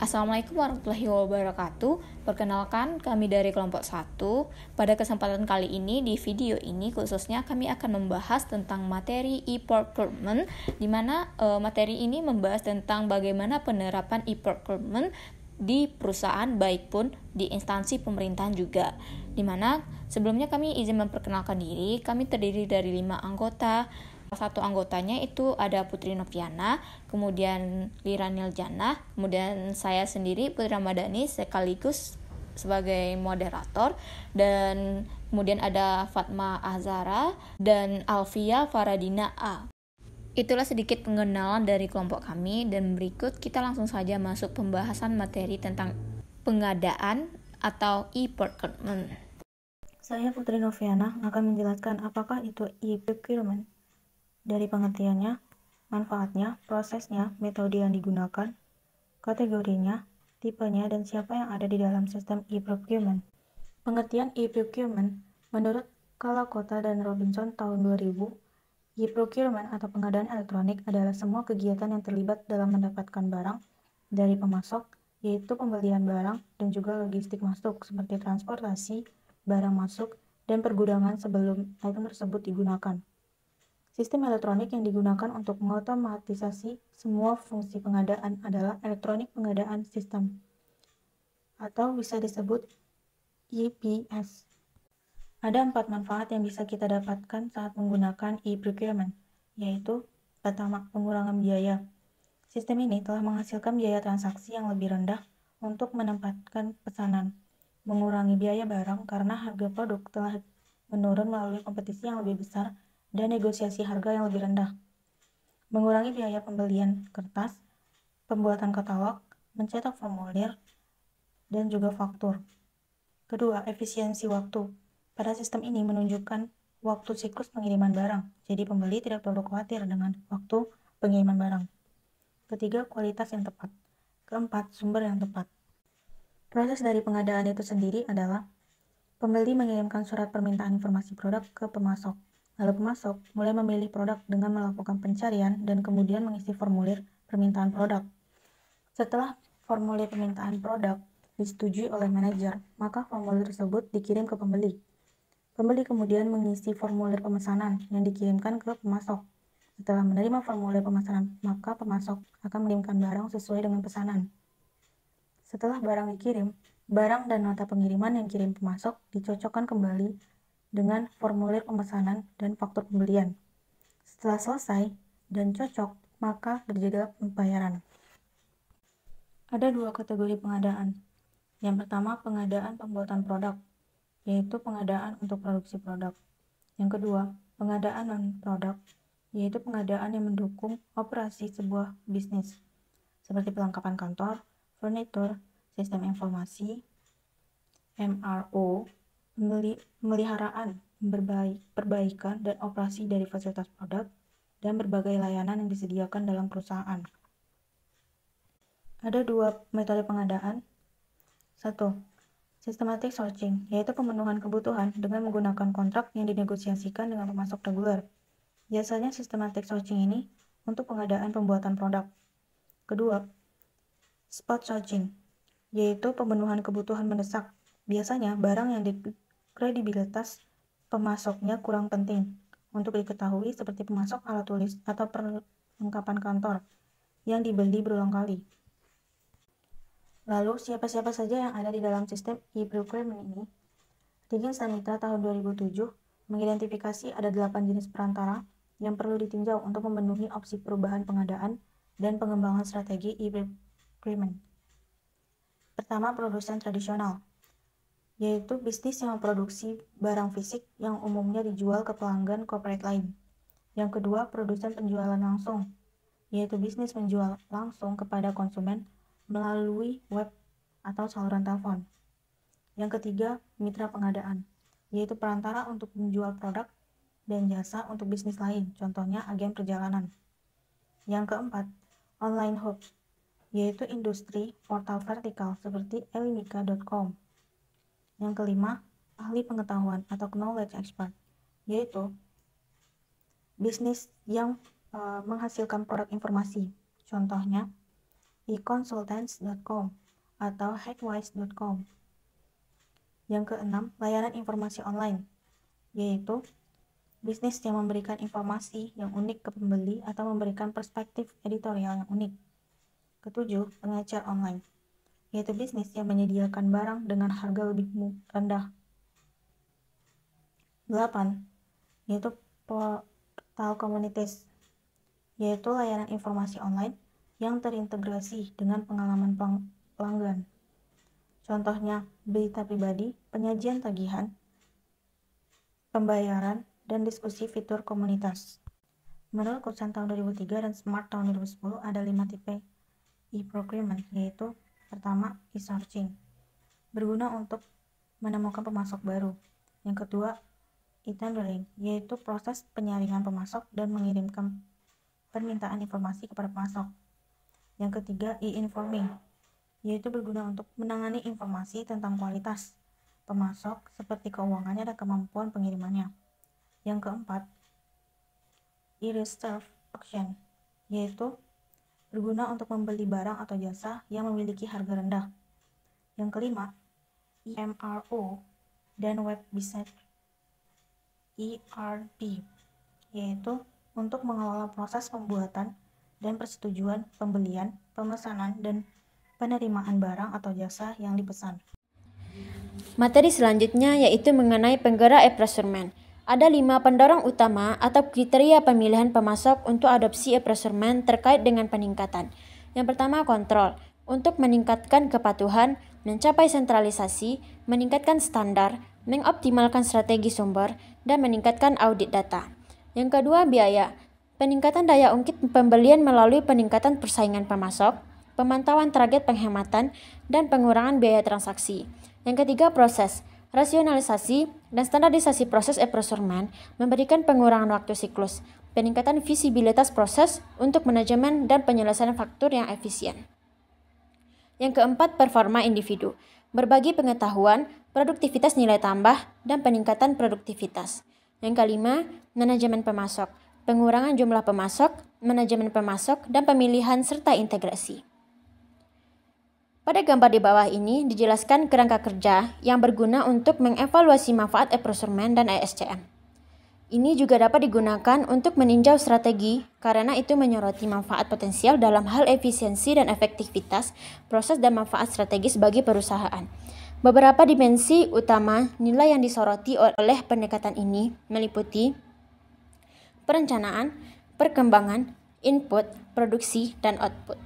Assalamualaikum warahmatullahi wabarakatuh. Perkenalkan, kami dari kelompok 1. Pada kesempatan kali ini, di video ini khususnya kami akan membahas tentang materi e-procurement, di mana materi ini membahas tentang bagaimana penerapan e-procurement di perusahaan baik pun di instansi pemerintahan juga. Di mana sebelumnya kami izin memperkenalkan diri, kami terdiri dari 5 anggota. Satu anggotanya itu ada Putri Noviana, kemudian Lira Niljana, kemudian saya sendiri Putri Ramadhani sekaligus sebagai moderator, dan kemudian ada Fatma Azhara dan Alfia Faradina A. Itulah sedikit pengenalan dari kelompok kami, dan berikut kita langsung saja masuk pembahasan materi tentang pengadaan atau e-procurement. Saya Putri Noviana akan menjelaskan apakah itu e-procurement. Dari pengertiannya, manfaatnya, prosesnya, metode yang digunakan, kategorinya, tipenya, dan siapa yang ada di dalam sistem e-procurement. Pengertian e-procurement menurut Kalakota dan Robinson tahun 2000, e-procurement atau pengadaan elektronik adalah semua kegiatan yang terlibat dalam mendapatkan barang dari pemasok, yaitu pembelian barang dan juga logistik masuk seperti transportasi, barang masuk, dan pergudangan sebelum item tersebut digunakan. Sistem elektronik yang digunakan untuk mengotomatisasi semua fungsi pengadaan adalah elektronik pengadaan sistem, atau bisa disebut EPS. Ada 4 manfaat yang bisa kita dapatkan saat menggunakan e-procurement, yaitu pertama, pengurangan biaya. Sistem ini telah menghasilkan biaya transaksi yang lebih rendah untuk menempatkan pesanan, mengurangi biaya barang karena harga produk telah menurun melalui kompetisi yang lebih besar dan negosiasi harga yang lebih rendah. Mengurangi biaya pembelian kertas, pembuatan katalog, mencetak formulir, dan juga faktur. Kedua, efisiensi waktu. Pada sistem ini menunjukkan waktu siklus pengiriman barang, jadi pembeli tidak perlu khawatir dengan waktu pengiriman barang. Ketiga, kualitas yang tepat. Keempat, sumber yang tepat. Proses dari pengadaan itu sendiri adalah pembeli mengirimkan surat permintaan informasi produk ke pemasok. Lalu pemasok mulai memilih produk dengan melakukan pencarian dan kemudian mengisi formulir permintaan produk. Setelah formulir permintaan produk disetujui oleh manajer, maka formulir tersebut dikirim ke pembeli. Pembeli kemudian mengisi formulir pemesanan yang dikirimkan ke pemasok. Setelah menerima formulir pemesanan, maka pemasok akan mengirimkan barang sesuai dengan pesanan. Setelah barang dikirim, barang dan nota pengiriman yang dikirim pemasok dicocokkan kembali dengan formulir pemesanan dan faktur pembelian. Setelah selesai dan cocok, maka terjadilah pembayaran. Ada 2 kategori pengadaan. Yang pertama, pengadaan pembuatan produk, yaitu pengadaan untuk produksi produk. Yang kedua, pengadaan non-produk, yaitu pengadaan yang mendukung operasi sebuah bisnis, seperti perlengkapan kantor, furnitur, sistem informasi, MRO, pemeliharaan, perbaikan dan operasi dari fasilitas produk, dan berbagai layanan yang disediakan dalam perusahaan. Ada 2 metode pengadaan. 1. Systematic sourcing, yaitu pemenuhan kebutuhan dengan menggunakan kontrak yang dinegosiasikan dengan pemasok reguler. Biasanya systematic sourcing ini untuk pengadaan pembuatan produk. Kedua, spot sourcing, yaitu pemenuhan kebutuhan mendesak. Biasanya barang yang kredibilitas pemasoknya kurang penting untuk diketahui, seperti pemasok alat tulis atau perlengkapan kantor yang dibeli berulang kali. Lalu, siapa-siapa saja yang ada di dalam sistem e-procurement ini? Diggins dan Mitra tahun 2007 mengidentifikasi ada 8 jenis perantara yang perlu ditinjau untuk memenuhi opsi perubahan pengadaan dan pengembangan strategi e-procurement. Pertama, produsen tradisional, yaitu bisnis yang memproduksi barang fisik yang umumnya dijual ke pelanggan corporate lain. Yang kedua, produsen penjualan langsung, yaitu bisnis menjual langsung kepada konsumen melalui web atau saluran telepon. Yang ketiga, mitra pengadaan, yaitu perantara untuk menjual produk dan jasa untuk bisnis lain, contohnya agen perjalanan. Yang keempat, online hub, yaitu industri portal vertikal seperti elimika.com. Yang kelima, ahli pengetahuan atau knowledge expert, yaitu bisnis yang menghasilkan produk informasi, contohnya econsultants.com atau hackwise.com. Yang keenam, layanan informasi online, yaitu bisnis yang memberikan informasi yang unik ke pembeli atau memberikan perspektif editorial yang unik. Ketujuh, pengecer online, yaitu bisnis yang menyediakan barang dengan harga lebih rendah. 8. Yaitu portal komunitas, yaitu layanan informasi online yang terintegrasi dengan pengalaman pelanggan. Contohnya, berita pribadi, penyajian tagihan, pembayaran, dan diskusi fitur komunitas. Menurut Kursan tahun 2003 dan Smart tahun 2010, ada 5 tipe e-procurement, yaitu pertama, e-sourcing, berguna untuk menemukan pemasok baru. Yang kedua, e-tendering, yaitu proses penyaringan pemasok dan mengirimkan permintaan informasi kepada pemasok. Yang ketiga, e-informing, yaitu berguna untuk menangani informasi tentang kualitas pemasok seperti keuangannya dan kemampuan pengirimannya. Yang keempat, e-reserve auction, yaitu berguna untuk membeli barang atau jasa yang memiliki harga rendah. Yang kelima, EMRO dan website ERP, yaitu untuk mengelola proses pembuatan dan persetujuan pembelian, pemesanan, dan penerimaan barang atau jasa yang dipesan. Materi selanjutnya yaitu mengenai penggerak e-procurement. Ada 5 pendorong utama atau kriteria pemilihan pemasok untuk adopsi e-procurement terkait dengan peningkatan. Yang pertama, kontrol. Untuk meningkatkan kepatuhan, mencapai sentralisasi, meningkatkan standar, mengoptimalkan strategi sumber, dan meningkatkan audit data. Yang kedua, biaya. Peningkatan daya ungkit pembelian melalui peningkatan persaingan pemasok, pemantauan target penghematan, dan pengurangan biaya transaksi. Yang ketiga, proses. Rasionalisasi dan standarisasi proses e-procurement memberikan pengurangan waktu siklus, peningkatan visibilitas proses untuk manajemen dan penyelesaian faktur yang efisien. Yang keempat, performa individu. Berbagi pengetahuan, produktivitas nilai tambah, dan peningkatan produktivitas. Yang kelima, manajemen pemasok. Pengurangan jumlah pemasok, manajemen pemasok, dan pemilihan serta integrasi. Pada gambar di bawah ini dijelaskan kerangka kerja yang berguna untuk mengevaluasi manfaat e-procurement dan ESCM. Ini juga dapat digunakan untuk meninjau strategi karena itu menyoroti manfaat potensial dalam hal efisiensi dan efektivitas proses dan manfaat strategis bagi perusahaan. Beberapa dimensi utama nilai yang disoroti oleh pendekatan ini meliputi perencanaan, perkembangan, input, produksi, dan output.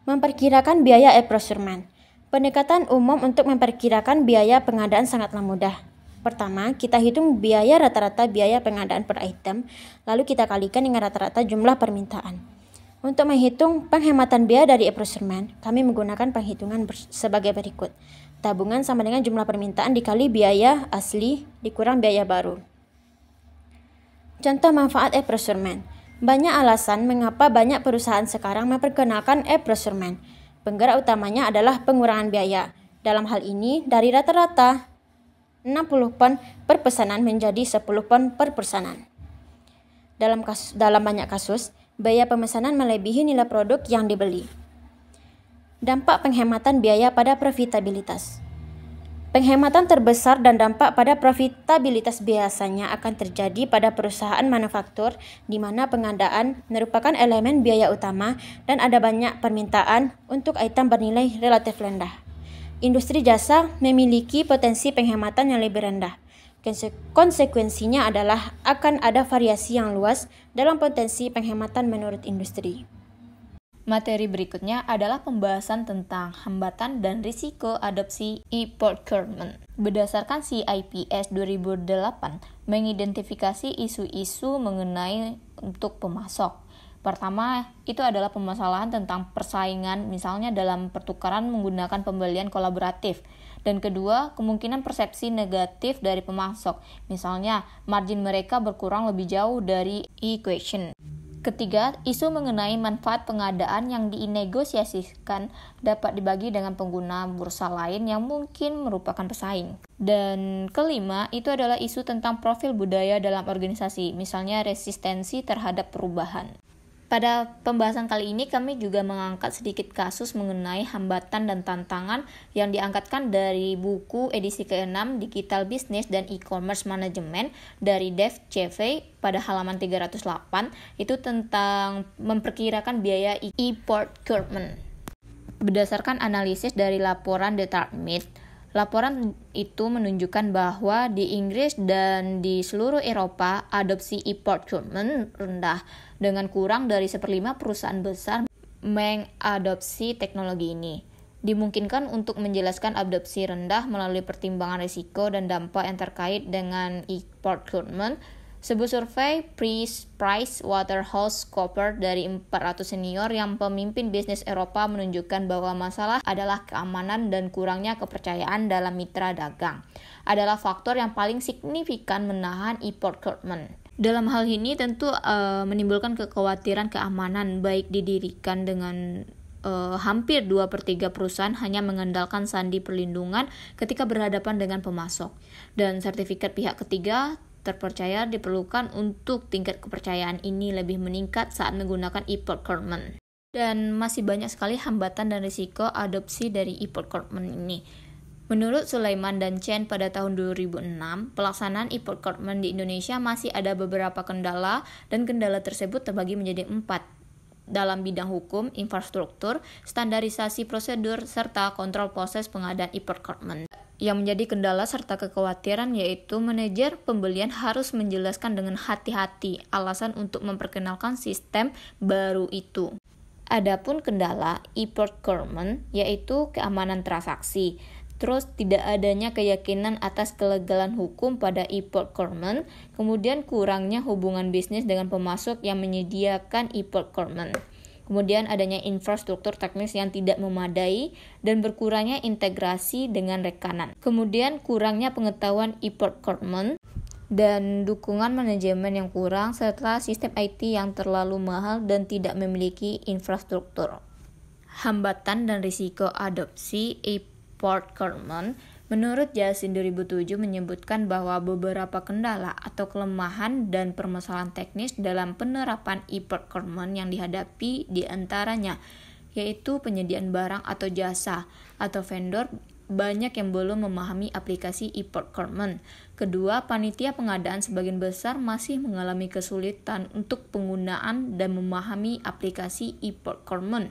Memperkirakan biaya e-procurement. Pendekatan umum untuk memperkirakan biaya pengadaan sangatlah mudah. Pertama, kita hitung biaya rata-rata biaya pengadaan per item, lalu kita kalikan dengan rata-rata jumlah permintaan. Untuk menghitung penghematan biaya dari e-procurement, kami menggunakan penghitungan sebagai berikut. Tabungan sama dengan jumlah permintaan dikali biaya asli dikurang biaya baru. Contoh manfaat e-procurement. Banyak alasan mengapa banyak perusahaan sekarang memperkenalkan e-procurement. Penggerak utamanya adalah pengurangan biaya. Dalam hal ini, dari rata-rata 60 pon per pesanan menjadi 10 pon per pesanan. Dalam banyak kasus, biaya pemesanan melebihi nilai produk yang dibeli. Dampak penghematan biaya pada profitabilitas. Penghematan terbesar dan dampak pada profitabilitas biasanya akan terjadi pada perusahaan manufaktur di mana pengadaan merupakan elemen biaya utama dan ada banyak permintaan untuk item bernilai relatif rendah. Industri jasa memiliki potensi penghematan yang lebih rendah. Konsekuensinya adalah akan ada variasi yang luas dalam potensi penghematan menurut industri. Materi berikutnya adalah pembahasan tentang hambatan dan risiko adopsi e-procurement. Berdasarkan CIPS 2008, mengidentifikasi isu-isu mengenai untuk pemasok. Pertama, itu adalah permasalahan tentang persaingan, misalnya dalam pertukaran menggunakan pembelian kolaboratif. Dan kedua, kemungkinan persepsi negatif dari pemasok, misalnya margin mereka berkurang lebih jauh dari equation. Ketiga, isu mengenai manfaat pengadaan yang dinegosiasikan dapat dibagi dengan pengguna bursa lain yang mungkin merupakan pesaing. Dan kelima, itu adalah isu tentang profil budaya dalam organisasi, misalnya resistensi terhadap perubahan. Pada pembahasan kali ini kami juga mengangkat sedikit kasus mengenai hambatan dan tantangan yang diangkatkan dari buku edisi ke-6 Digital Business dan E-commerce Management dari Dave Cevey pada halaman 308, itu tentang memperkirakan biaya e-procurement. Berdasarkan analisis dari laporan The Target, laporan itu menunjukkan bahwa di Inggris dan di seluruh Eropa, adopsi e-procurement rendah, dengan kurang dari 1/5 perusahaan besar mengadopsi teknologi ini. Dimungkinkan untuk menjelaskan adopsi rendah melalui pertimbangan risiko dan dampak yang terkait dengan e-procurement. Sebuah survei PricewaterhouseCoopers dari 400 senior yang pemimpin bisnis Eropa menunjukkan bahwa masalah adalah keamanan dan kurangnya kepercayaan dalam mitra dagang adalah faktor yang paling signifikan menahan e-procurement. Dalam hal ini tentu menimbulkan kekhawatiran keamanan, baik didirikan dengan hampir 2/3 perusahaan hanya mengandalkan sandi perlindungan ketika berhadapan dengan pemasok, dan sertifikat pihak ketiga terpercaya diperlukan untuk tingkat kepercayaan ini lebih meningkat saat menggunakan e-procurement. Dan masih banyak sekali hambatan dan risiko adopsi dari e-procurement ini. Menurut Sulaiman dan Chen pada tahun 2006, pelaksanaan e-procurement di Indonesia masih ada beberapa kendala, dan kendala tersebut terbagi menjadi 4. Dalam bidang hukum, infrastruktur, standarisasi prosedur, serta kontrol proses pengadaan e-procurement. Yang menjadi kendala serta kekhawatiran yaitu manajer pembelian harus menjelaskan dengan hati-hati alasan untuk memperkenalkan sistem baru itu. Adapun kendala e-procurement yaitu keamanan transaksi. Terus tidak adanya keyakinan atas kelegalan hukum pada e-procurement, kemudian kurangnya hubungan bisnis dengan pemasok yang menyediakan e-procurement. Kemudian adanya infrastruktur teknis yang tidak memadai dan berkurangnya integrasi dengan rekanan. Kemudian kurangnya pengetahuan e-procurement dan dukungan manajemen yang kurang serta sistem IT yang terlalu mahal dan tidak memiliki infrastruktur. Hambatan dan risiko adopsi e-procurement. Menurut Jasin 2007 menyebutkan bahwa beberapa kendala atau kelemahan dan permasalahan teknis dalam penerapan e-procurement yang dihadapi diantaranya yaitu penyediaan barang atau jasa atau vendor banyak yang belum memahami aplikasi e-procurement. Kedua, panitia pengadaan sebagian besar masih mengalami kesulitan untuk penggunaan dan memahami aplikasi e-procurement.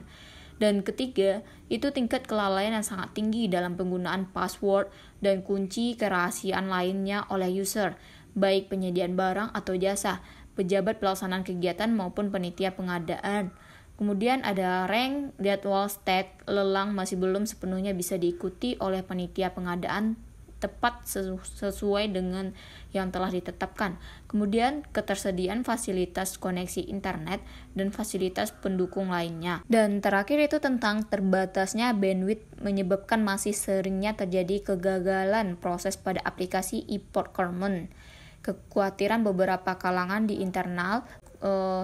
Dan ketiga, itu tingkat kelalaian yang sangat tinggi dalam penggunaan password dan kunci kerahasiaan lainnya oleh user, baik penyediaan barang atau jasa, pejabat pelaksanaan kegiatan maupun panitia pengadaan. Kemudian ada rank, jadwal, stat, lelang masih belum sepenuhnya bisa diikuti oleh panitia pengadaan tepat sesuai dengan yang telah ditetapkan. Kemudian ketersediaan fasilitas koneksi internet dan fasilitas pendukung lainnya. Dan terakhir itu tentang terbatasnya bandwidth menyebabkan masih seringnya terjadi kegagalan proses pada aplikasi e-procurement. Kekhawatiran beberapa kalangan di internal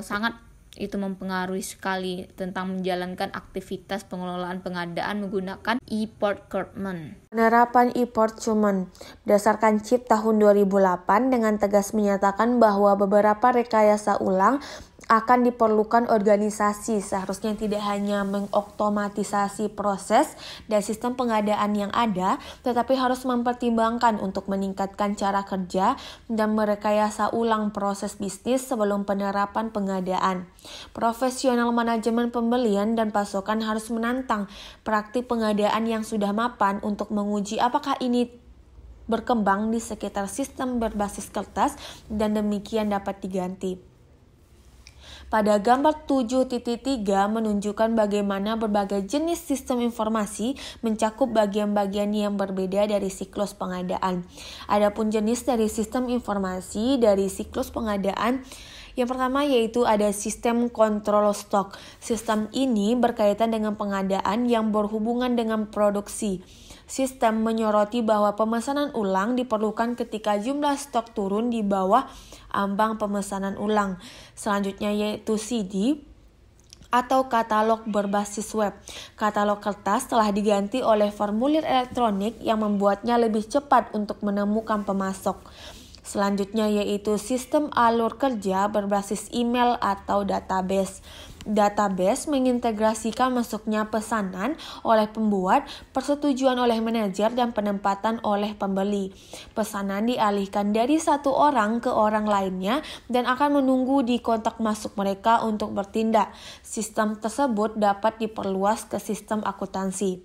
sangat itu mempengaruhi sekali tentang menjalankan aktivitas pengelolaan pengadaan menggunakan e-procurement. Penerapan e-procurement berdasarkan CIP tahun 2008 dengan tegas menyatakan bahwa beberapa rekayasa ulang akan diperlukan organisasi, seharusnya tidak hanya mengotomatisasi proses dan sistem pengadaan yang ada, tetapi harus mempertimbangkan untuk meningkatkan cara kerja dan merekayasa ulang proses bisnis sebelum penerapan pengadaan. Profesional manajemen pembelian dan pasokan harus menantang praktik pengadaan yang sudah mapan untuk menguji apakah ini berkembang di sekitar sistem berbasis kertas dan demikian dapat diganti. Pada gambar 7.3 menunjukkan bagaimana berbagai jenis sistem informasi mencakup bagian-bagian yang berbeda dari siklus pengadaan. Adapun jenis dari sistem informasi dari siklus pengadaan, yang pertama yaitu ada sistem kontrol stok. Sistem ini berkaitan dengan pengadaan yang berhubungan dengan produksi. Sistem menyoroti bahwa pemesanan ulang diperlukan ketika jumlah stok turun di bawah ambang pemesanan ulang. Selanjutnya yaitu CD atau katalog berbasis web. Katalog kertas telah diganti oleh formulir elektronik yang membuatnya lebih cepat untuk menemukan pemasok. Selanjutnya yaitu sistem alur kerja berbasis email atau database. Database mengintegrasikan masuknya pesanan oleh pembuat, persetujuan oleh manajer, dan penempatan oleh pembeli. Pesanan dialihkan dari satu orang ke orang lainnya dan akan menunggu di kontak masuk mereka untuk bertindak. Sistem tersebut dapat diperluas ke sistem akuntansi.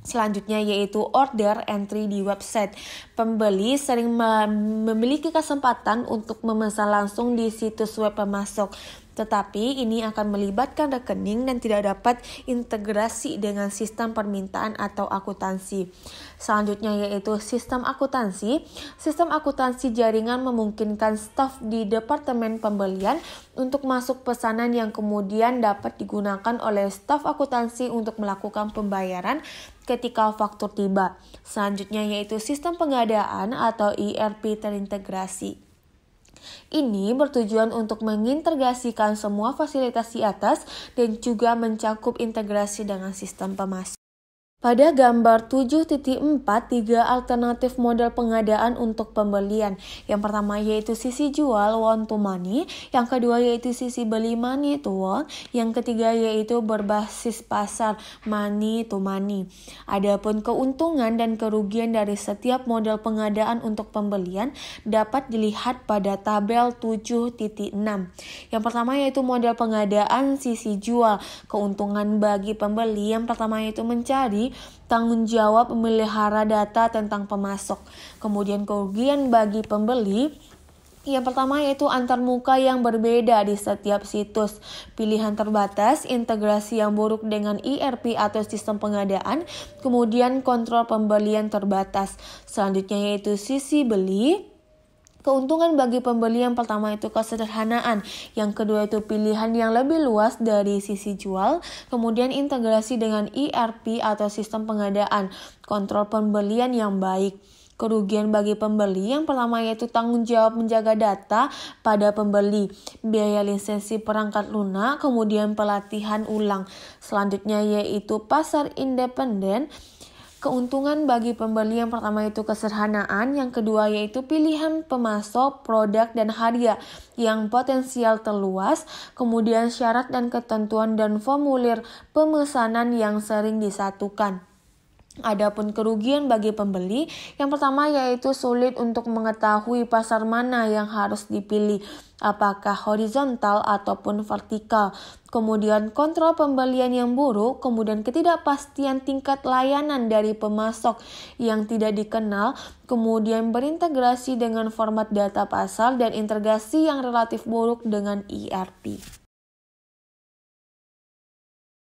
Selanjutnya yaitu order entry di website. Pembeli sering memiliki kesempatan untuk memesan langsung di situs web pemasok. Tetapi ini akan melibatkan rekening dan tidak dapat integrasi dengan sistem permintaan atau akuntansi. Selanjutnya yaitu sistem akuntansi. Sistem akuntansi jaringan memungkinkan staf di departemen pembelian untuk masuk pesanan yang kemudian dapat digunakan oleh staf akuntansi untuk melakukan pembayaran ketika faktur tiba. Selanjutnya yaitu sistem pengadaan atau ERP terintegrasi. Ini bertujuan untuk mengintegrasikan semua fasilitas di atas dan juga mencakup integrasi dengan sistem pemasok. Pada gambar 7.4, 3 alternatif model pengadaan untuk pembelian. Yang pertama yaitu sisi jual one to money, yang kedua yaitu sisi beli money to one, yang ketiga yaitu berbasis pasar money to money. Adapun keuntungan dan kerugian dari setiap model pengadaan untuk pembelian dapat dilihat pada tabel 7.6. Yang pertama yaitu model pengadaan sisi jual. Keuntungan bagi pembeli yang pertama yaitu mencari tanggung jawab memelihara data tentang pemasok. Kemudian kerugian bagi pembeli yang pertama yaitu antarmuka yang berbeda di setiap situs, pilihan terbatas, integrasi yang buruk dengan ERP atau sistem pengadaan, kemudian kontrol pembelian terbatas. Selanjutnya yaitu sisi beli. Keuntungan bagi pembeli yang pertama itu kesederhanaan, yang kedua itu pilihan yang lebih luas dari sisi jual, kemudian integrasi dengan ERP atau sistem pengadaan, kontrol pembelian yang baik. Kerugian bagi pembeli yang pertama yaitu tanggung jawab menjaga data pada pembeli, biaya lisensi perangkat lunak, kemudian pelatihan ulang. Selanjutnya yaitu pasar independen. Keuntungan bagi pembeli yang pertama itu kesederhanaan, yang kedua yaitu pilihan pemasok, produk, dan harga yang potensial terluas, kemudian syarat dan ketentuan dan formulir pemesanan yang sering disatukan. Adapun kerugian bagi pembeli, yang pertama yaitu sulit untuk mengetahui pasar mana yang harus dipilih, apakah horizontal ataupun vertikal. Kemudian kontrol pembelian yang buruk, kemudian ketidakpastian tingkat layanan dari pemasok yang tidak dikenal, kemudian berintegrasi dengan format data pasar dan integrasi yang relatif buruk dengan ERP.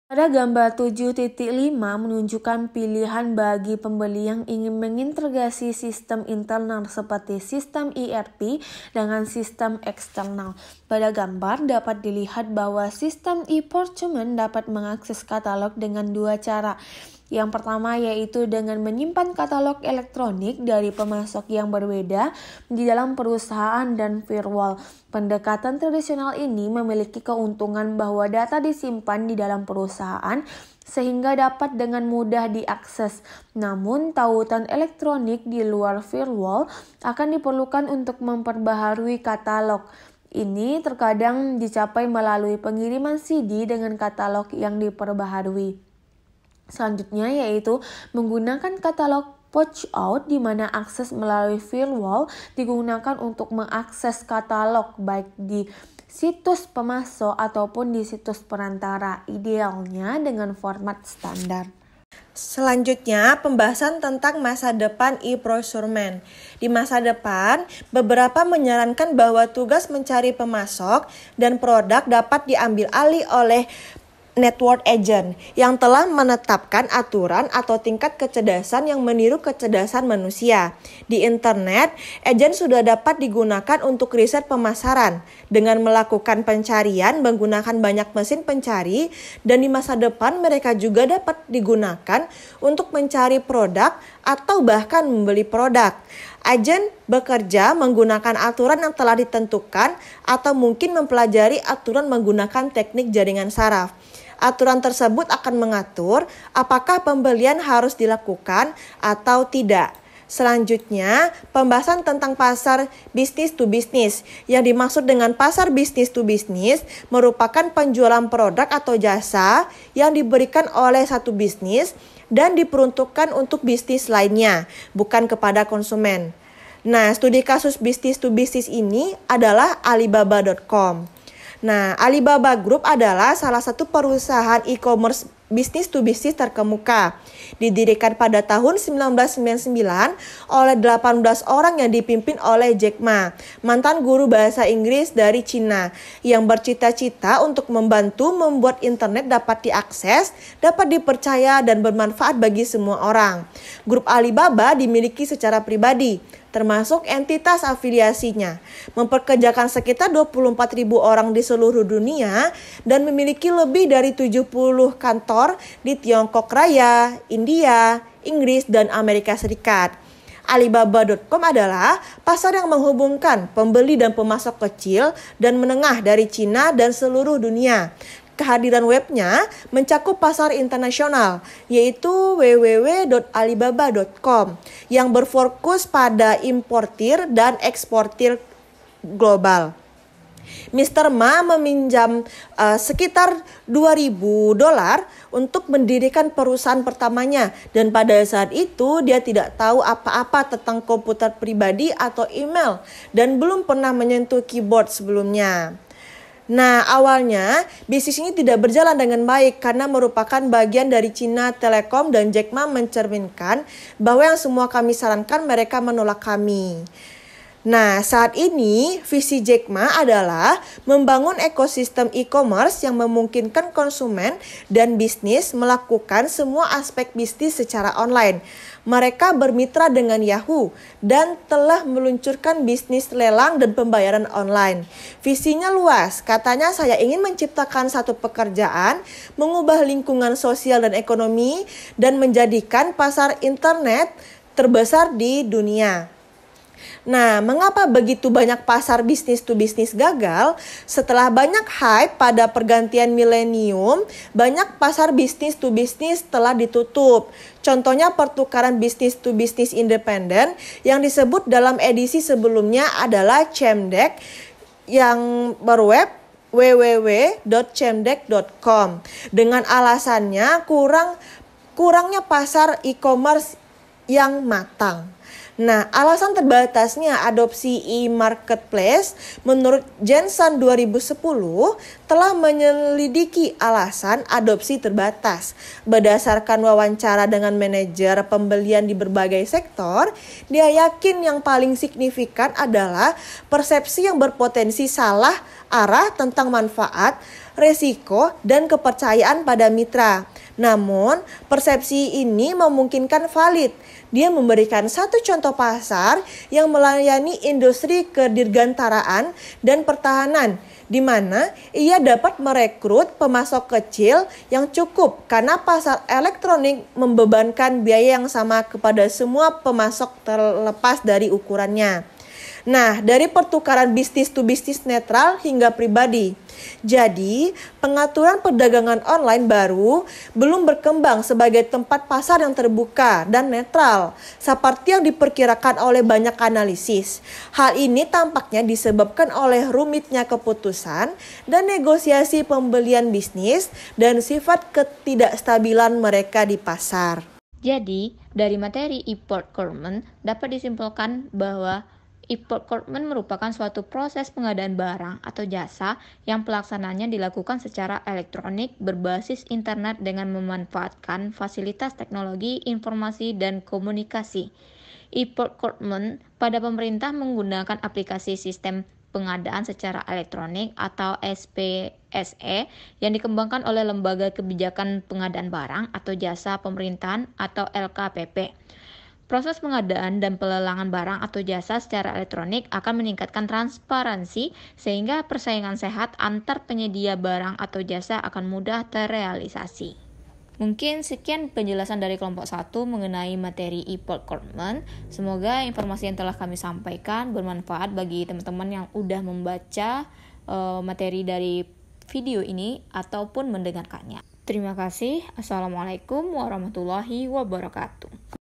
Pada gambar 7.5 menunjukkan pilihan bagi pembeli yang ingin mengintegrasi sistem internal seperti sistem ERP dengan sistem eksternal. Pada gambar dapat dilihat bahwa sistem e-procurement dapat mengakses katalog dengan dua cara. Yang pertama yaitu dengan menyimpan katalog elektronik dari pemasok yang berbeda di dalam perusahaan dan firewall. Pendekatan tradisional ini memiliki keuntungan bahwa data disimpan di dalam perusahaan sehingga dapat dengan mudah diakses. Namun, tautan elektronik di luar firewall akan diperlukan untuk memperbaharui katalog. Ini terkadang dicapai melalui pengiriman CD dengan katalog yang diperbaharui. Selanjutnya yaitu menggunakan katalog Pouch out di mana akses melalui firewall digunakan untuk mengakses katalog baik di situs pemasok ataupun di situs perantara, idealnya dengan format standar. Selanjutnya, pembahasan tentang masa depan e-procurement. Di masa depan, beberapa menyarankan bahwa tugas mencari pemasok dan produk dapat diambil alih oleh network agent yang telah menetapkan aturan atau tingkat kecerdasan yang meniru kecerdasan manusia. Di internet, agent sudah dapat digunakan untuk riset pemasaran dengan melakukan pencarian menggunakan banyak mesin pencari, dan di masa depan mereka juga dapat digunakan untuk mencari produk atau bahkan membeli produk. Agen bekerja menggunakan aturan yang telah ditentukan atau mungkin mempelajari aturan menggunakan teknik jaringan saraf. Aturan tersebut akan mengatur apakah pembelian harus dilakukan atau tidak. Selanjutnya, pembahasan tentang pasar bisnis to bisnis. Yang dimaksud dengan pasar bisnis to bisnis merupakan penjualan produk atau jasa yang diberikan oleh satu bisnis dan diperuntukkan untuk bisnis lainnya, bukan kepada konsumen. Nah, studi kasus bisnis to bisnis ini adalah Alibaba.com. Nah, Alibaba Group adalah salah satu perusahaan e-commerce bisnis to bisnis terkemuka. Didirikan pada tahun 1999 oleh 18 orang yang dipimpin oleh Jack Ma, mantan guru bahasa Inggris dari Cina, yang bercita-cita untuk membantu membuat internet dapat diakses, dapat dipercaya, dan bermanfaat bagi semua orang. Grup Alibaba dimiliki secara pribadi, termasuk entitas afiliasinya, memperkerjakan sekitar 24.000 orang di seluruh dunia dan memiliki lebih dari 70 kantor di Tiongkok Raya, India, Inggris, dan Amerika Serikat. Alibaba.com adalah pasar yang menghubungkan pembeli dan pemasok kecil dan menengah dari Cina dan seluruh dunia. Kehadiran webnya mencakup pasar internasional, yaitu www.alibaba.com, yang berfokus pada importir dan eksportir global. Mr. Ma meminjam sekitar $2.000 untuk mendirikan perusahaan pertamanya, dan pada saat itu dia tidak tahu apa-apa tentang komputer pribadi atau email dan belum pernah menyentuh keyboard sebelumnya. Nah, awalnya bisnis ini tidak berjalan dengan baik karena merupakan bagian dari China Telecom, dan Jack Ma mencerminkan bahwa yang semua kami sarankan mereka menolak kami. Nah, saat ini visi Jack Ma adalah membangun ekosistem e-commerce yang memungkinkan konsumen dan bisnis melakukan semua aspek bisnis secara online. Mereka bermitra dengan Yahoo dan telah meluncurkan bisnis lelang dan pembayaran online. Visinya luas, katanya saya ingin menciptakan satu pekerjaan, mengubah lingkungan sosial dan ekonomi, dan menjadikan pasar internet terbesar di dunia. Nah, mengapa begitu banyak pasar bisnis to bisnis gagal? Setelah banyak hype pada pergantian milenium, banyak pasar bisnis to bisnis telah ditutup. Contohnya pertukaran bisnis to bisnis independen yang disebut dalam edisi sebelumnya adalah Chemdeck, yang berweb www.chemdeck.com, dengan alasannya kurangnya pasar e-commerce yang matang. Nah, alasan terbatasnya adopsi e-marketplace menurut Jensen 2010 telah menyelidiki alasan adopsi terbatas. Berdasarkan wawancara dengan manajer pembelian di berbagai sektor, dia yakin yang paling signifikan adalah persepsi yang berpotensi salah arah tentang manfaat, resiko, dan kepercayaan pada mitra. Namun, persepsi ini memungkinkan valid. Dia memberikan satu contoh pasar yang melayani industri kedirgantaraan dan pertahanan, di mana ia dapat merekrut pemasok kecil yang cukup karena pasar elektronik membebankan biaya yang sama kepada semua pemasok terlepas dari ukurannya. Nah, dari pertukaran bisnis to bisnis netral hingga pribadi. Jadi, pengaturan perdagangan online baru belum berkembang sebagai tempat pasar yang terbuka dan netral, seperti yang diperkirakan oleh banyak analisis. Hal ini tampaknya disebabkan oleh rumitnya keputusan dan negosiasi pembelian bisnis dan sifat ketidakstabilan mereka di pasar. Jadi, dari materi e-procurement dapat disimpulkan bahwa e-procurement merupakan suatu proses pengadaan barang atau jasa yang pelaksananya dilakukan secara elektronik berbasis internet dengan memanfaatkan fasilitas teknologi informasi dan komunikasi. E-procurement pada pemerintah menggunakan aplikasi sistem pengadaan secara elektronik atau SPSE yang dikembangkan oleh Lembaga Kebijakan Pengadaan Barang atau Jasa Pemerintahan atau LKPP. Proses pengadaan dan pelelangan barang atau jasa secara elektronik akan meningkatkan transparansi sehingga persaingan sehat antar penyedia barang atau jasa akan mudah terrealisasi. Mungkin sekian penjelasan dari kelompok 1 mengenai materi e-procurement. Semoga informasi yang telah kami sampaikan bermanfaat bagi teman-teman yang udah membaca materi dari video ini ataupun mendengarkannya. Terima kasih. Assalamualaikum warahmatullahi wabarakatuh.